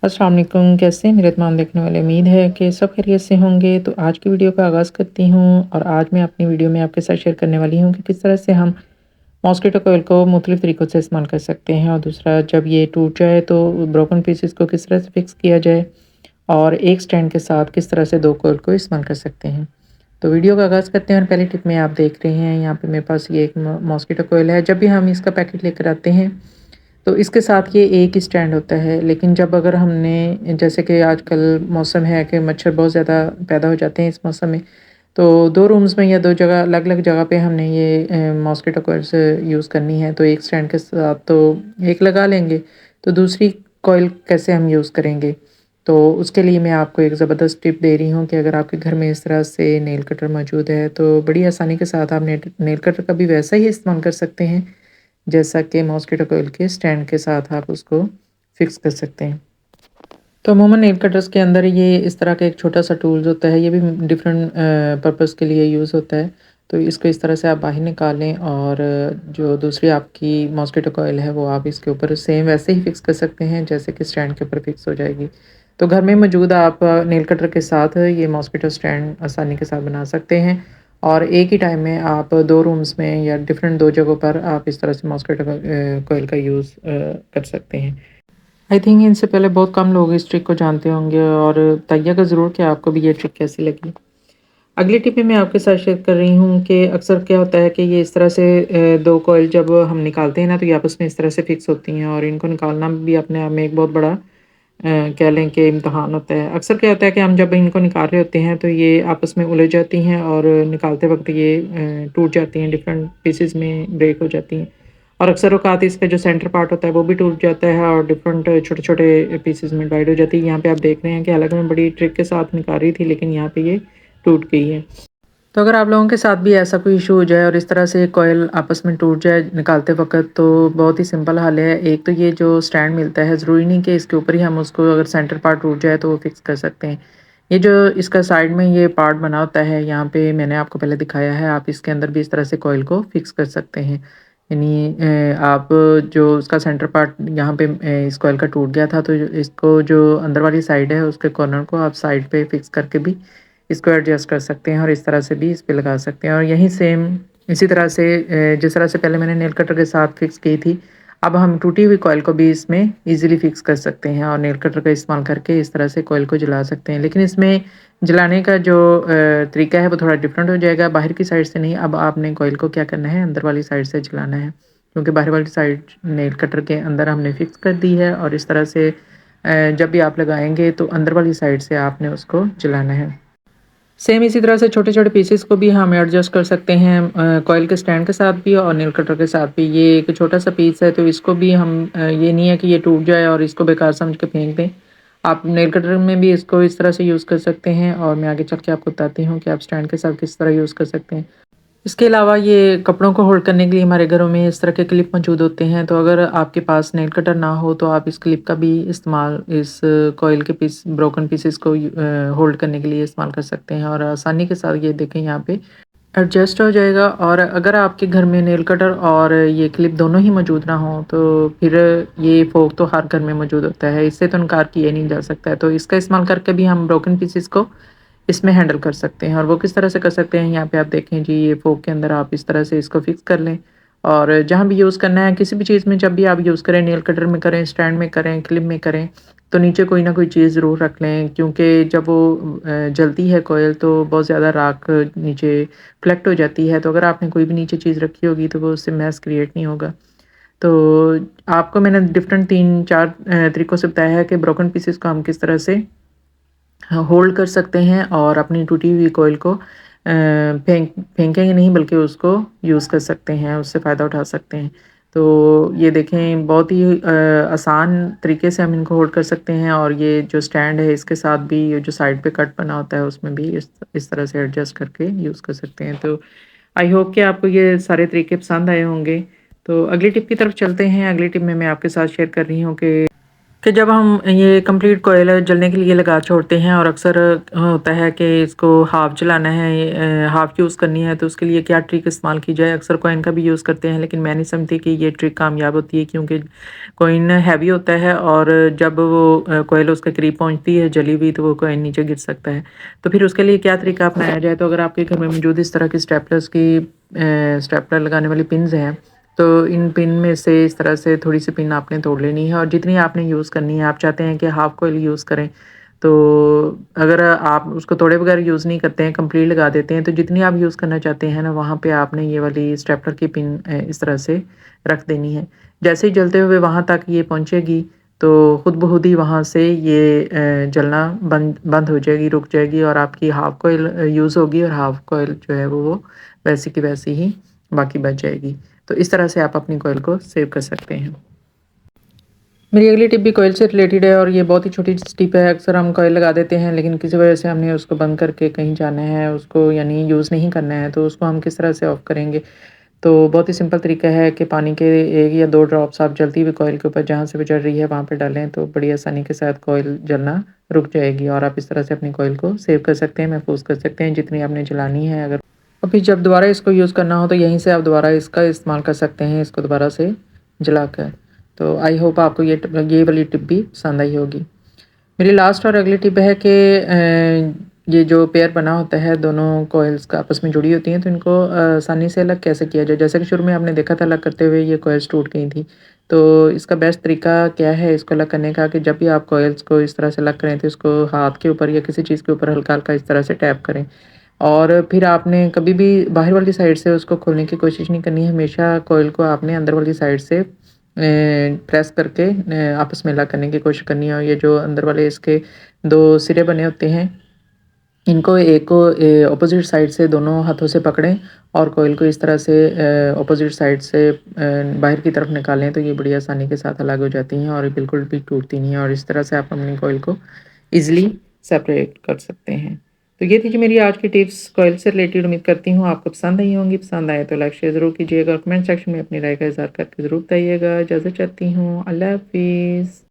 अस्सलाम वालेकुम, कैसे हैं मेरे तमाम देखने वाले। उम्मीद है कि सब खैरियत से होंगे। तो आज की वीडियो का आगाज़ करती हूँ और आज मैं अपनी वीडियो में आपके साथ शेयर करने वाली हूँ कि किस तरह से हम मॉस्किटो कोइल को मुख्तलिफ़ तरीक़ों से इस्तेमाल कर सकते हैं, और दूसरा जब ये टूट जाए तो ब्रोकन पीसेस को किस तरह से फ़िक्स किया जाए, और एक स्टैंड के साथ किस तरह से 2 कोइल को इस्तेमाल कर सकते हैं। तो वीडियो का आगाज़ करते हैं और पहली टिप में आप देख रहे हैं यहाँ पे मेरे पास ये एक मॉस्किटो कोइल है। जब भी हम इसका पैकेट लेकर आते हैं तो इसके साथ ये एक ही स्टैंड होता है, लेकिन जब अगर हमने, जैसे कि आजकल मौसम है कि मच्छर बहुत ज़्यादा पैदा हो जाते हैं इस मौसम में, तो 2 रूम्स में या 2 जगह अलग-अलग जगह पे हमने ये मॉस्किटो कॉइल्स यूज़ करनी है, तो एक स्टैंड के साथ तो एक लगा लेंगे, तो दूसरी कॉइल कैसे हम यूज़ करेंगे? तो उसके लिए मैं आपको एक ज़बरदस्त टिप दे रही हूँ कि अगर आपके घर में इस तरह से नेल कटर मौजूद है, तो बड़ी आसानी के साथ आप नेल कटर का भी वैसा ही इस्तेमाल कर सकते हैं जैसा कि मॉस्किटो कोइल के स्टैंड के साथ आप उसको फिक्स कर सकते हैं। तो अमूमन नेल कटर्स के अंदर ये इस तरह का एक छोटा-सा टूल्स होता है, ये भी डिफरेंट पर्पज़ के लिए यूज़ होता है। तो इसको इस तरह से आप बाहर निकालें और जो दूसरी आपकी मॉस्किटो कोइल है वो आप इसके ऊपर सेम वैसे ही फिक्स कर सकते हैं जैसे कि स्टैंड के ऊपर फिक्स हो जाएगी। तो घर में मौजूद आप नेल कटर के साथ ये मॉस्किटो स्टैंड आसानी के साथ बना सकते हैं, और एक ही टाइम में आप 2 रूम्स में या डिफरेंट 2 जगहों पर आप इस तरह से मॉस्किटो कोइल का यूज़ कर सकते हैं। आई थिंक इनसे पहले बहुत कम लोग इस ट्रिक को जानते होंगे, और बताइएगा ज़रूर कि आपको भी ये ट्रिक कैसी लगी। अगली टिप में मैं आपके साथ शेयर कर रही हूँ कि अक्सर क्या होता है कि ये इस तरह से 2 कॉइल जब हम निकालते हैं ना, तो ये आपस में इस तरह से फिक्स होती हैं, और इनको निकालना भी अपने आप में एक बहुत बड़ा कह लें कि इम्तिहान होता है। अक्सर क्या होता है कि हम जब इनको निकाल रहे होते हैं तो ये आपस में उलझ जाती हैं, और निकालते वक़्त ये टूट जाती हैं, डिफरेंट पीसेस में ब्रेक हो जाती हैं। और अक्सर औक़ात इसका जो सेंटर पार्ट होता है वो भी टूट जाता है, और डिफरेंट छोटे-छोटे पीसेस में डिवाइड हो जाती है। यहाँ पे आप देख रहे हैं कि हालाँकि मैं बड़ी ट्रिक के साथ निकाल रही थी, लेकिन यहाँ पे ये टूट गई है। तो अगर आप लोगों के साथ भी ऐसा कोई इशू हो जाए और इस तरह से कॉइल आपस में टूट जाए निकालते वक़्त, तो बहुत ही सिंपल हल है। एक तो ये जो स्टैंड मिलता है, ज़रूरी नहीं कि इसके ऊपर ही हम उसको, अगर सेंटर पार्ट टूट जाए तो वो फिक्स कर सकते हैं। ये जो इसका साइड में ये पार्ट बना होता है, यहाँ पे मैंने आपको पहले दिखाया है, आप इसके अंदर भी इस तरह से कॉइल को फिक्स कर सकते हैं। यानी आप जो उसका सेंटर पार्ट यहाँ पे इस कॉइल का टूट गया था, तो इसको जो अंदर वाली साइड है उसके कॉर्नर को आप साइड पे फिक्स करके भी इसको एडजस्ट कर सकते हैं, और इस तरह से भी इस पे लगा सकते हैं। और यहीं सेम इसी तरह से जिस तरह से पहले मैंने नेल कटर के साथ फिक्स की थी, अब हम टूटी हुई कॉइल को भी इसमें ईज़िली फिक्स कर सकते हैं, और नेल कटर का इस्तेमाल करके इस तरह से कॉइल को जला सकते हैं। लेकिन इसमें जलाने का जो तरीका है वो थोड़ा डिफरेंट हो जाएगा, बाहर की साइड से नहीं। अब आपने कॉइल को क्या करना है, अंदर वाली साइड से जलाना है, क्योंकि बाहर वाली साइड नेल कटर के अंदर हमने फिक्स कर दी है, और इस तरह से जब भी आप लगाएँगे तो अंदर वाली साइड से आपने उसको जलाना है। सेम इसी तरह से छोटे-छोटे पीसेस को भी हम एडजस्ट कर सकते हैं कॉइल के स्टैंड के साथ भी और नेल कटर के साथ भी। ये एक छोटा-सा पीस है, तो इसको भी हम ये नहीं है कि ये टूट जाए और इसको बेकार समझ के फेंक दें। आप नेल कटर में भी इसको इस तरह से यूज़ कर सकते हैं, और मैं आगे चल के आपको बताती हूँ कि आप स्टैंड के साथ किस तरह यूज़ कर सकते हैं। इसके अलावा ये कपड़ों को होल्ड करने के लिए हमारे घरों में इस तरह के क्लिप मौजूद होते हैं, तो अगर आपके पास नेल कटर ना हो तो आप इस क्लिप का भी इस्तेमाल इस कॉइल के ब्रोकन पीसेस को होल्ड करने के लिए इस्तेमाल कर सकते हैं, और आसानी के साथ ये देखें यहाँ पे एडजस्ट हो जाएगा। और अगर आपके घर में नेल कटर और ये क्लिप दोनों ही मौजूद ना हो, तो फिर ये फ़ोर्क तो हर घर में मौजूद होता है, इससे तो इनकार किया नहीं जा सकता है। तो इसका इस्तेमाल करके भी हम ब्रोकन पीसेस को इसमें हैंडल कर सकते हैं, और वो किस तरह से कर सकते हैं, यहाँ पे आप देखें जी, ये फ़ोर्क के अंदर आप इस तरह से इसको फिक्स कर लें, और जहाँ भी यूज़ करना है, किसी भी चीज़ में जब भी आप यूज़ करें, नेल कटर में करें, स्टैंड में करें, क्लिप में करें, तो नीचे कोई ना कोई चीज़ ज़रूर रख लें, क्योंकि जब वो जलती है कोयल तो बहुत ज़्यादा राख नीचे कलेक्ट हो जाती है, तो अगर आपने कोई भी नीचे चीज़ रखी होगी तो वो उससे मैस क्रिएट नहीं होगा। तो आपको मैंने डिफरेंट 3-4 तरीकों से बताया है कि ब्रोकन पीसेस को हम किस तरह से हाँ, होल्ड कर सकते हैं, और अपनी टूटी हुई कॉइल को फेंकेंगे नहीं, बल्कि उसको यूज़ कर सकते हैं, उससे फ़ायदा उठा सकते हैं। तो ये देखें, बहुत ही आसान तरीके से हम इनको होल्ड कर सकते हैं, और ये जो स्टैंड है इसके साथ भी ये जो साइड पे कट बना होता है उसमें भी इस तरह से एडजस्ट करके यूज़ कर सकते हैं। तो आई होप कि आपको ये सारे तरीके पसंद आए होंगे। तो अगली टिप की तरफ चलते हैं। अगली टिप में मैं आपके साथ शेयर कर रही हूँ कि कि जब हम ये कंप्लीट कोयल जलने के लिए लगा छोड़ते हैं और अक्सर होता है कि इसको हाफ़ जलाना है, हाफ़ यूज़ करनी है, तो उसके लिए क्या ट्रिक इस्तेमाल की जाए। अक्सर कॉइन का भी यूज़ करते हैं, लेकिन मैं नहीं समझती कि ये ट्रिक कामयाब होती है, क्योंकि कॉइन हैवी होता है और जब वो कोयल उसके करीब पहुंचती है जली हुई, तो वो कॉइन नीचे गिर सकता है। तो फिर उसके लिए क्या तरीका अपनाया जाए। तो अगर आपके घर में मौजूद इस तरह की स्टेपलर लगाने वाली पिन्स हैं, तो इन पिन में से इस तरह से थोड़ी सी पिन आपने तोड़ लेनी है और जितनी आपने यूज़ करनी है, आप चाहते हैं कि हाफ़ कोयल यूज़ करें, तो अगर आप उसको तोड़े बगैर यूज़ नहीं करते हैं, कंप्लीट लगा देते हैं, तो जितनी आप यूज़ करना चाहते हैं ना, वहाँ पे आपने ये वाली स्टेपलर की पिन इस तरह से रख देनी है। जैसे ही जलते हुए वहाँ तक ये पहुँचेगी, तो खुद ब खुद ही वहाँ से ये जलना बंद बंद हो जाएगी, रुक जाएगी और आपकी हाफ़ कोयल यूज़ होगी और हाफ़ कोयल जो है वो वैसी की वैसी ही बाकी बच जाएगी। तो इस तरह से आप अपनी कोयल को सेव कर सकते हैं। मेरी अगली टिप भी कोयल से रिलेटेड है और ये बहुत ही छोटी टिप है। अक्सर हम कोयल लगा देते हैं, लेकिन किसी वजह से हमने उसको बंद करके कहीं जाना है, उसको यानी यूज़ नहीं करना है, तो उसको हम किस तरह से ऑफ़ करेंगे। तो बहुत ही सिंपल तरीका है कि पानी के 1 या 2 ड्रॉप्स आप जलती हुई कोयल के ऊपर जहाँ से वो जल रही है वहाँ पे डालें, तो बड़ी आसानी के साथ कोयल जलना रुक जाएगी और आप इस तरह से अपनी कोयल को सेव कर सकते हैं, महफूज़ कर सकते हैं जितनी आपने जलानी है। अगर और फिर जब दोबारा इसको यूज़ करना हो, तो यहीं से आप दोबारा इसका इस्तेमाल कर सकते हैं, इसको दोबारा से जलाकर। तो आई होप आपको ये वाली टिप भी पसंद आई होगी। मेरी लास्ट और अगली टिप है कि ये जो पेयर बना होता है, दोनों कॉइल्स का आपस में जुड़ी होती हैं, तो इनको आसानी से अलग कैसे किया जाए। जैसे कि शुरू में आपने देखा था अलग करते हुए ये कॉइल्स टूट गई थी। तो इसका बेस्ट तरीका क्या है इसको अलग करने का, कि जब भी आप कॉइल्स को इस तरह से अलग करें, तो इसको हाथ के ऊपर या किसी चीज़ के ऊपर हल्का-हल्का इस तरह से टैप करें। और फिर आपने कभी भी बाहर वाली साइड से उसको खोलने की कोशिश नहीं करनी है, हमेशा कॉइल को आपने अंदर वाली साइड से प्रेस करके आपस में अलग करने की कोशिश करनी है। और ये जो अंदर वाले इसके 2 सिरे बने होते हैं, इनको एक को ऑपोज़िट साइड से दोनों हाथों से पकड़ें और कॉइल को इस तरह से ऑपोज़िट साइड से बाहर की तरफ निकालें, तो ये बड़ी आसानी के साथ अलग हो जाती हैं और ये बिल्कुल भी टूटती नहीं है और इस तरह से आप अपनी कॉइल को ईज़िली सेपरेट कर सकते हैं। तो ये थी जी मेरी आज की टिप्स कॉइल से रिलेटेड। उम्मीद करती हूँ आपको पसंद आई होंगी। पसंद आए तो लाइक शेयर ज़रूर कीजिएगा, कमेंट सेक्शन में अपनी राय का इज़हार करके ज़रूर बताइएगा। इजाज़त चाहती हूँ। अल्लाह हाफ़िज़।